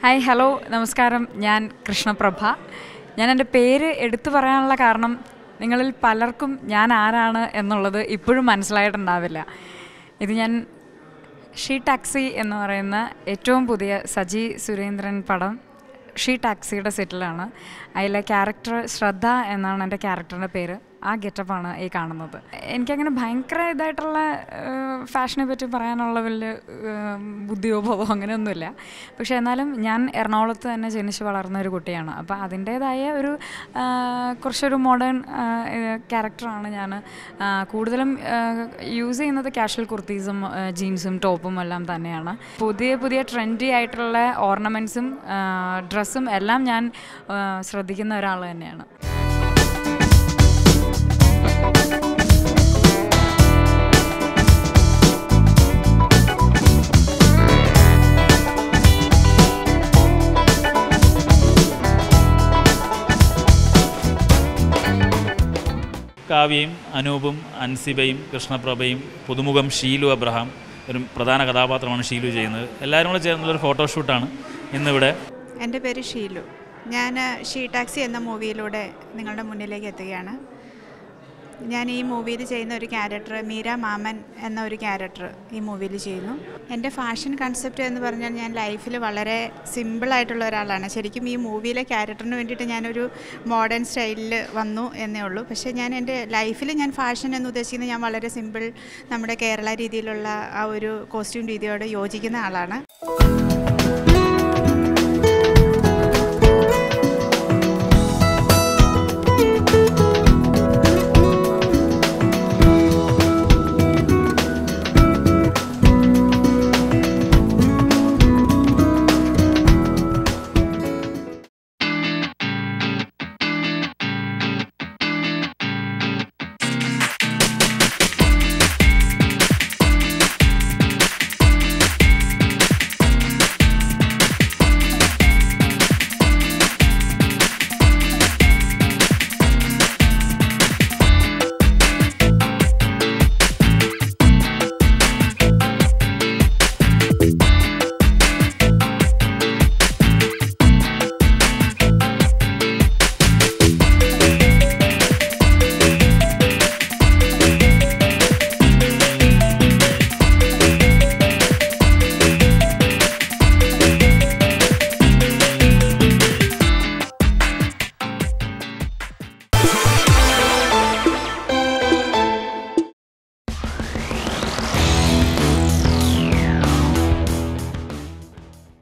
Hi hello നമസ്കാരം. ഞാൻ കൃഷ്ണപ്രഭ. ഞാൻ എൻ്റെ പേര് എടുത്തു പറയാനുള്ള കാരണം നിങ്ങളിൽ പലർക്കും ഞാൻ ആരാണ് എന്നുള്ളത് ഇപ്പോഴും മനസ്സിലായിട്ടുണ്ടാവില്ല. ഇത് ഞാൻ ഷീ ടാക്സി എന്ന് പറയുന്ന ഏറ്റവും പുതിയ സജി സുരേന്ദ്രൻ പടം ഷീ ടാക്സിയുടെ സെറ്റിലാണ്. അതിലെ ക്യാരക്ടർ ശ്രദ്ധ എന്നാണ് എൻ്റെ ക്യാരക്ടറിൻ്റെ പേര്. ആ ഗെറ്റപ്പാണ് ഈ കാണുന്നത്. എനിക്കങ്ങനെ ഭയങ്കര ഇതായിട്ടുള്ള ഫാഷനെ പറ്റി പറയാനുള്ള വലിയ ബുദ്ധിയോ ബോധമോ അങ്ങനെയൊന്നുമില്ല. പക്ഷേ എന്നാലും ഞാൻ എറണാകുളത്ത് തന്നെ ജനിച്ച് വളർന്ന ഒരു കുട്ടിയാണ്. അപ്പോൾ അതിൻ്റേതായ ഒരു കുറച്ചൊരു മോഡേൺ ക്യാരക്ടറാണ് ഞാൻ. കൂടുതലും യൂസ് ചെയ്യുന്നത് കാഷ്വൽ കുർത്തീസും ജീൻസും ടോപ്പും എല്ലാം തന്നെയാണ്. പുതിയ പുതിയ ട്രെൻഡി ആയിട്ടുള്ള ഓർണമെൻറ്റ്സും ഡ്രസ്സും എല്ലാം ഞാൻ ശ്രദ്ധിക്കുന്ന ഒരാൾ തന്നെയാണ്. കാവ്യയും അനൂപും അൻസിബയും കൃഷ്ണപ്രഭയും പുതുമുഖം ഷീലു അബ്രഹാം ഒരു പ്രധാന കഥാപാത്രമാണ് ഷീലു ചെയ്യുന്നത്. എല്ലാവരും കൂടെ ചേർന്നുള്ളൊരു ഫോട്ടോഷൂട്ടാണ് ഇന്നിവിടെ. എൻ്റെ പേര് ഷീലു. ഞാൻ ഷീ ടാക്സി എന്ന മൂവിയിലൂടെ നിങ്ങളുടെ മുന്നിലേക്ക് എത്തുകയാണ്. ഞാൻ ഈ മൂവിയിൽ ചെയ്യുന്ന ഒരു ക്യാരക്ടർ മീര മാമൻ എന്ന ഒരു ക്യാരക്ടർ ഈ മൂവിയിൽ ചെയ്യുന്നു. എൻ്റെ ഫാഷൻ കൺസെപ്റ്റ് എന്ന് പറഞ്ഞാൽ ഞാൻ ലൈഫിൽ വളരെ സിമ്പിളായിട്ടുള്ള ഒരാളാണ്. ശരിക്കും ഈ മൂവിയിലെ ക്യാരക്ടറിന് വേണ്ടിയിട്ട് ഞാനൊരു മോഡേൺ സ്റ്റൈലിൽ വന്നു എന്നേ ഉള്ളൂ. പക്ഷേ ഞാൻ എൻ്റെ ലൈഫിൽ ഞാൻ ഫാഷൻ എന്ന് ഉദ്ദേശിക്കുന്നത് ഞാൻ വളരെ സിമ്പിൾ നമ്മുടെ കേരള രീതിയിലുള്ള ആ ഒരു കോസ്റ്റ്യൂം രീതിയോട് യോജിക്കുന്ന ആളാണ്.